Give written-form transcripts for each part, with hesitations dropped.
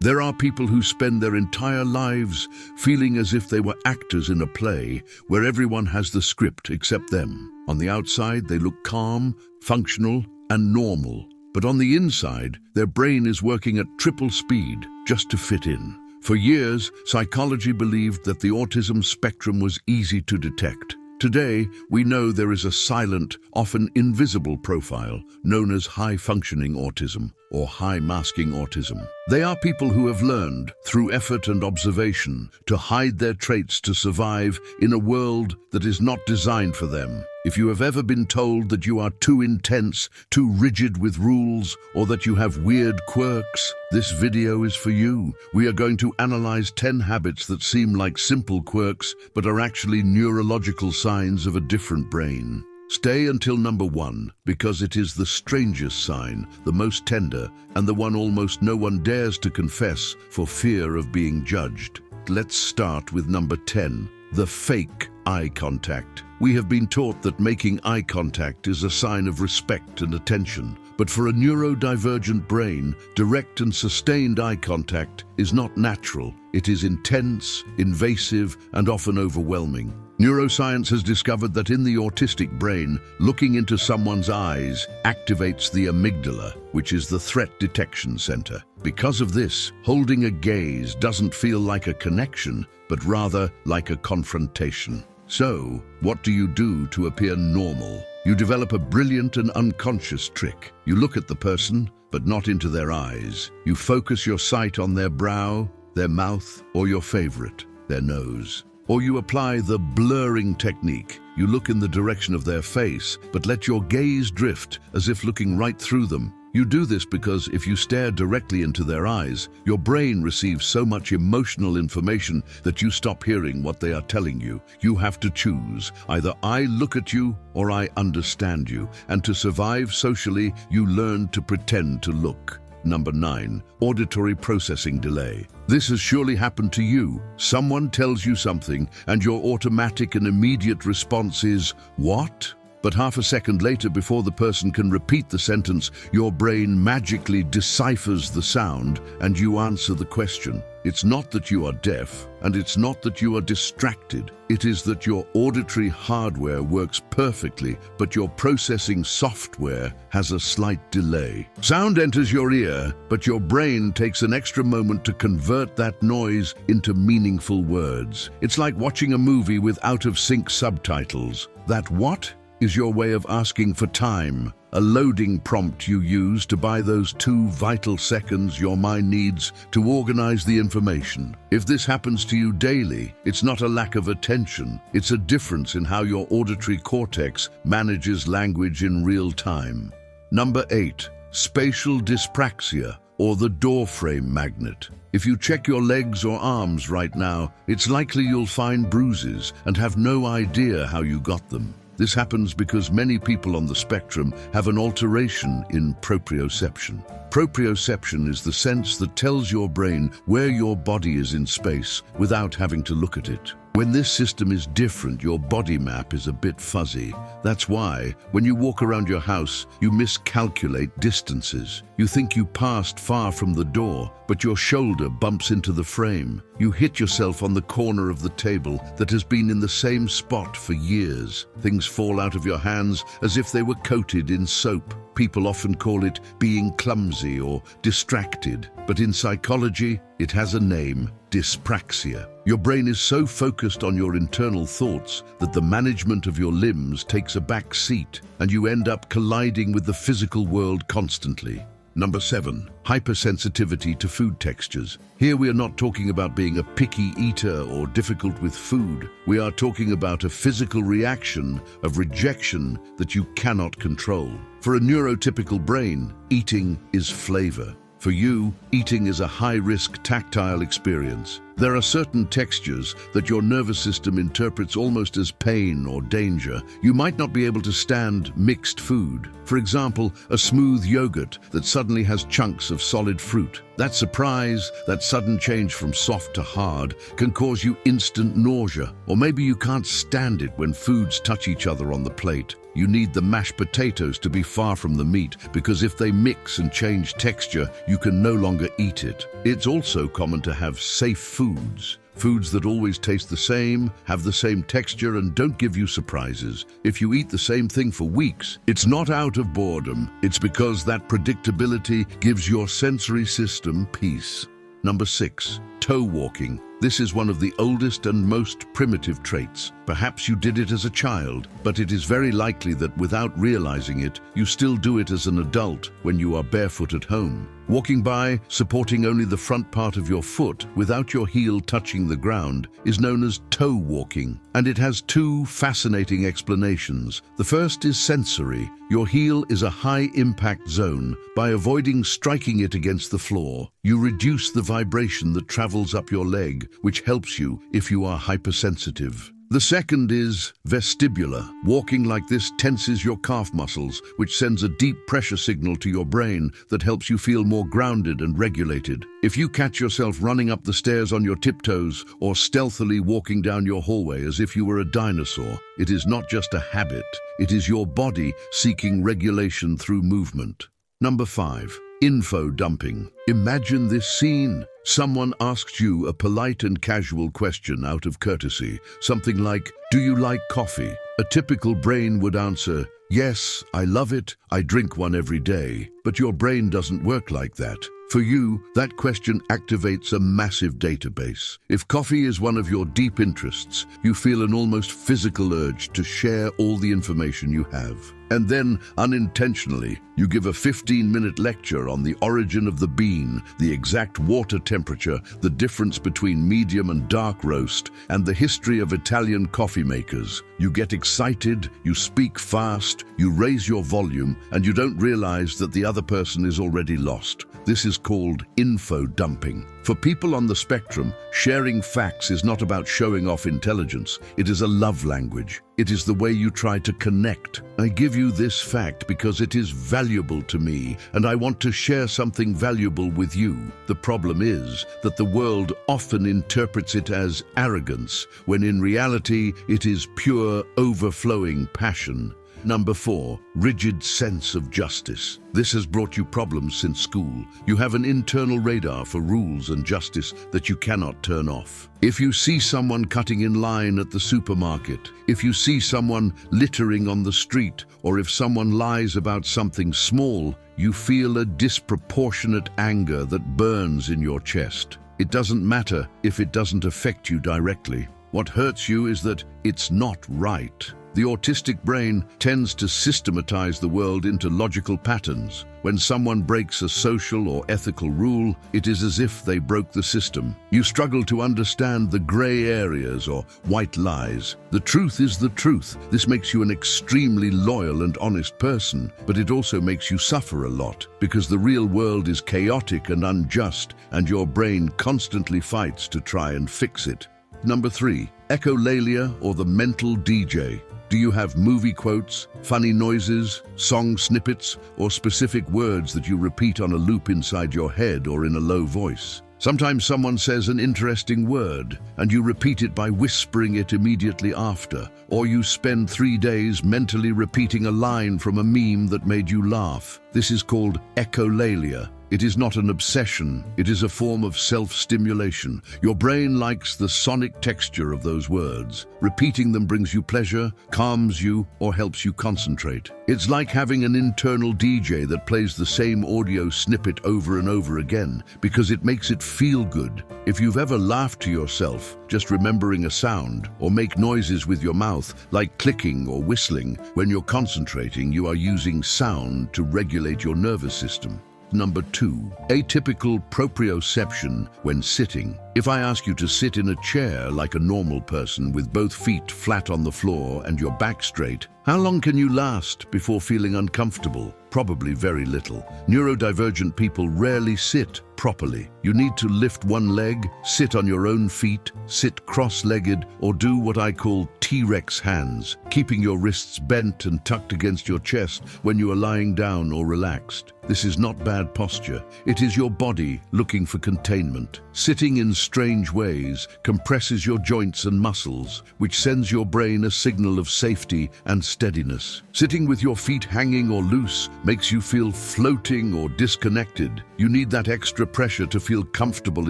There are people who spend their entire lives feeling as if they were actors in a play where everyone has the script except them. On the outside, they look calm, functional, and normal. But on the inside, their brain is working at triple speed just to fit in. For years, psychology believed that the autism spectrum was easy to detect. Today, we know there is a silent, often invisible profile known as high-functioning autism or high-masking autism. They are people who have learned, through effort and observation, to hide their traits to survive in a world that is not designed for them. If you have ever been told that you are too intense, too rigid with rules, or that you have weird quirks, this video is for you. We are going to analyze 10 habits that seem like simple quirks, but are actually neurological signs of a different brain. Stay until number 1, because it is the strangest sign, the most tender, and the one almost no one dares to confess for fear of being judged. Let's start with number 10, the fake eye contact. We have been taught that making eye contact is a sign of respect and attention, but for a neurodivergent brain, direct and sustained eye contact is not natural. It is intense, invasive, and often overwhelming. Neuroscience has discovered that in the autistic brain, looking into someone's eyes activates the amygdala, which is the threat detection center. Because of this, holding a gaze doesn't feel like a connection, but rather like a confrontation. So, what do you do to appear normal? You develop a brilliant and unconscious trick. You look at the person, but not into their eyes. You focus your sight on their brow, their mouth, or your favorite, their nose. Or you apply the blurring technique. You look in the direction of their face, but let your gaze drift as if looking right through them. You do this because if you stare directly into their eyes, your brain receives so much emotional information that you stop hearing what they are telling you. You have to choose. Either I look at you or I understand you. And to survive socially, you learn to pretend to look. Number 9, auditory processing delay. This has surely happened to you. Someone tells you something and your automatic and immediate response is, "What?" But half a second later, before the person can repeat the sentence, your brain magically deciphers the sound and you answer the question. It's not that you are deaf, and it's not that you are distracted. It is that your auditory hardware works perfectly, but your processing software has a slight delay. Sound enters your ear, but your brain takes an extra moment to convert that noise into meaningful words. It's like watching a movie with out-of-sync subtitles. That what is your way of asking for time, a loading prompt you use to buy those 2 vital seconds your mind needs to organize the information. If this happens to you daily, it's not a lack of attention, it's a difference in how your auditory cortex manages language in real time. Number 8, spatial dyspraxia, or the doorframe magnet. If you check your legs or arms right now, it's likely you'll find bruises and have no idea how you got them. This happens because many people on the spectrum have an alteration in proprioception. Proprioception is the sense that tells your brain where your body is in space without having to look at it. When this system is different, your body map is a bit fuzzy. That's why, when you walk around your house, you miscalculate distances. You think you passed far from the door, but your shoulder bumps into the frame. You hit yourself on the corner of the table that has been in the same spot for years. Things fall out of your hands as if they were coated in soap. People often call it being clumsy or distracted, but in psychology, it has a name: dyspraxia. Your brain is so focused on your internal thoughts that the management of your limbs takes a back seat, and you end up colliding with the physical world constantly. Number 7, hypersensitivity to food textures. Here we are not talking about being a picky eater or difficult with food. We are talking about a physical reaction of rejection that you cannot control. For a neurotypical brain, eating is flavor. For you, eating is a high-risk tactile experience. There are certain textures that your nervous system interprets almost as pain or danger. You might not be able to stand mixed food. For example, a smooth yogurt that suddenly has chunks of solid fruit. That surprise, that sudden change from soft to hard, can cause you instant nausea. Or maybe you can't stand it when foods touch each other on the plate. you need the mashed potatoes to be far from the meat, because if they mix and change texture, you can no longer eat it. It's also common to have safe foods. Foods that always taste the same, have the same texture, and don't give you surprises. If you eat the same thing for weeks, it's not out of boredom. It's because that predictability gives your sensory system peace. Number 6, toe walking. This is one of the oldest and most primitive traits. Perhaps you did it as a child, but it is very likely that without realizing it, you still do it as an adult when you are barefoot at home. Walking by, supporting only the front part of your foot without your heel touching the ground, is known as toe walking, and it has two fascinating explanations. The first is sensory. Your heel is a high-impact zone. By avoiding striking it against the floor, you reduce the vibration that travels up your leg, which helps you if you are hypersensitive. The second is vestibular. Walking like this tenses your calf muscles, which sends a deep pressure signal to your brain that helps you feel more grounded and regulated. If you catch yourself running up the stairs on your tiptoes or stealthily walking down your hallway as if you were a dinosaur, it is not just a habit, it is your body seeking regulation through movement. Number 5. Info dumping. Imagine this scene. Someone asks you a polite and casual question out of courtesy, something like, "Do you like coffee?" A typical brain would answer, "Yes, I love it, I drink one every day." But your brain doesn't work like that. For you, that question activates a massive database. If coffee is one of your deep interests, you feel an almost physical urge to share all the information you have. And then, unintentionally, you give a 15-minute lecture on the origin of the bean, the exact water temperature, the difference between medium and dark roast, and the history of Italian coffee makers. You get excited, you speak fast, you raise your volume, and you don't realize that the other person is already lost. This is called info dumping. For people on the spectrum, sharing facts is not about showing off intelligence. It is a love language. It is the way you try to connect. I give you this fact because it is valuable to me, and I want to share something valuable with you. The problem is that the world often interprets it as arrogance, when in reality it is pure, overflowing passion. Number 4, rigid sense of justice. This has brought you problems since school. You have an internal radar for rules and justice that you cannot turn off. If you see someone cutting in line at the supermarket, if you see someone littering on the street, or if someone lies about something small, you feel a disproportionate anger that burns in your chest. It doesn't matter if it doesn't affect you directly. What hurts you is that it's not right. The autistic brain tends to systematize the world into logical patterns. When someone breaks a social or ethical rule, it is as if they broke the system. You struggle to understand the gray areas or white lies. The truth is the truth. This makes you an extremely loyal and honest person, but it also makes you suffer a lot because the real world is chaotic and unjust, and your brain constantly fights to try and fix it. Number 3, echolalia, or the mental DJ. Do you have movie quotes, funny noises, song snippets, or specific words that you repeat on a loop inside your head or in a low voice? Sometimes someone says an interesting word, and you repeat it by whispering it immediately after, or you spend 3 days mentally repeating a line from a meme that made you laugh. This is called echolalia. It is not an obsession, it is a form of self-stimulation. Your brain likes the sonic texture of those words. Repeating them brings you pleasure, calms you, or helps you concentrate. It's like having an internal DJ that plays the same audio snippet over and over again, because it makes it feel good. If you've ever laughed to yourself, just remembering a sound, or make noises with your mouth, like clicking or whistling, when you're concentrating, you are using sound to regulate your nervous system. Number 2, atypical proprioception when sitting. If I ask you to sit in a chair like a normal person with both feet flat on the floor and your back straight, how long can you last before feeling uncomfortable? Probably very little. Neurodivergent people rarely sit properly. You need to lift one leg, sit on your own feet, sit cross-legged, or do what I call T-Rex hands, keeping your wrists bent and tucked against your chest when you are lying down or relaxed. This is not bad posture. It is your body looking for containment. Sitting in strange ways compresses your joints and muscles, which sends your brain a signal of safety and steadiness. Sitting with your feet hanging or loose makes you feel floating or disconnected. You need that extra pressure to feel comfortable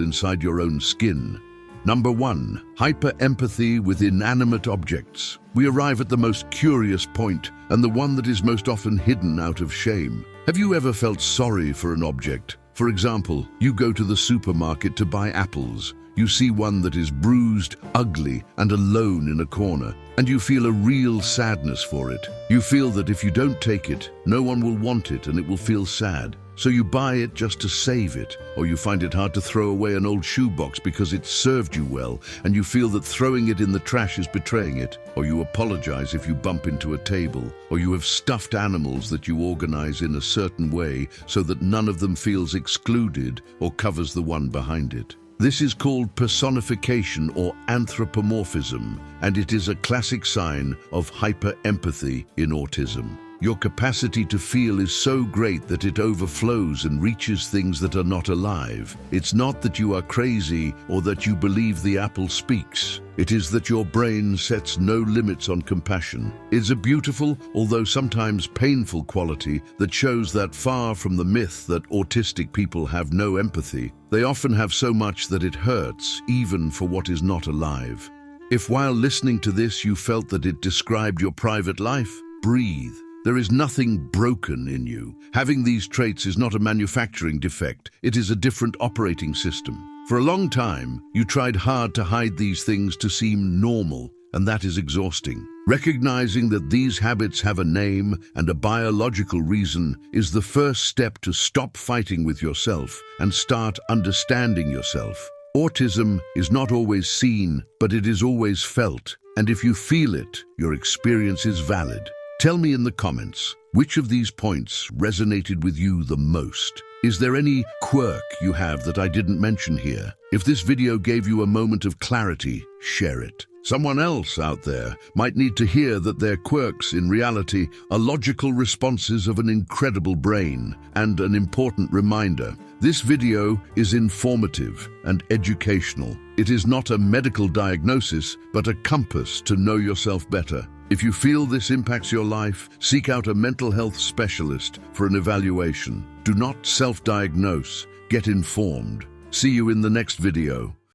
inside your own skin. Number 1. Hyper-empathy with inanimate objects. We arrive at the most curious point, and the one that is most often hidden out of shame. Have you ever felt sorry for an object? For example, you go to the supermarket to buy apples. You see one that is bruised, ugly, and alone in a corner, and you feel a real sadness for it. You feel that if you don't take it, no one will want it and it will feel sad. So you buy it just to save it, or you find it hard to throw away an old shoebox because it served you well, and you feel that throwing it in the trash is betraying it, or you apologize if you bump into a table, or you have stuffed animals that you organize in a certain way so that none of them feels excluded or covers the one behind it. This is called personification or anthropomorphism, and it is a classic sign of hyper-empathy in autism. Your capacity to feel is so great that it overflows and reaches things that are not alive. It's not that you are crazy or that you believe the apple speaks. It is that your brain sets no limits on compassion. It's a beautiful, although sometimes painful quality that shows that far from the myth that autistic people have no empathy, they often have so much that it hurts, even for what is not alive. If while listening to this you felt that it described your private life, breathe. There is nothing broken in you. Having these traits is not a manufacturing defect, it is a different operating system. For a long time, you tried hard to hide these things to seem normal, and that is exhausting. Recognizing that these habits have a name and a biological reason is the first step to stop fighting with yourself and start understanding yourself. Autism is not always seen, but it is always felt, and if you feel it, your experience is valid. Tell me in the comments, which of these points resonated with you the most? Is there any quirk you have that I didn't mention here? If this video gave you a moment of clarity, share it. Someone else out there might need to hear that their quirks, in reality, are logical responses of an incredible brain. And an important reminder, this video is informative and educational. It is not a medical diagnosis, but a compass to know yourself better. If you feel this impacts your life, seek out a mental health specialist for an evaluation. Do not self-diagnose. Get informed. See you in the next video.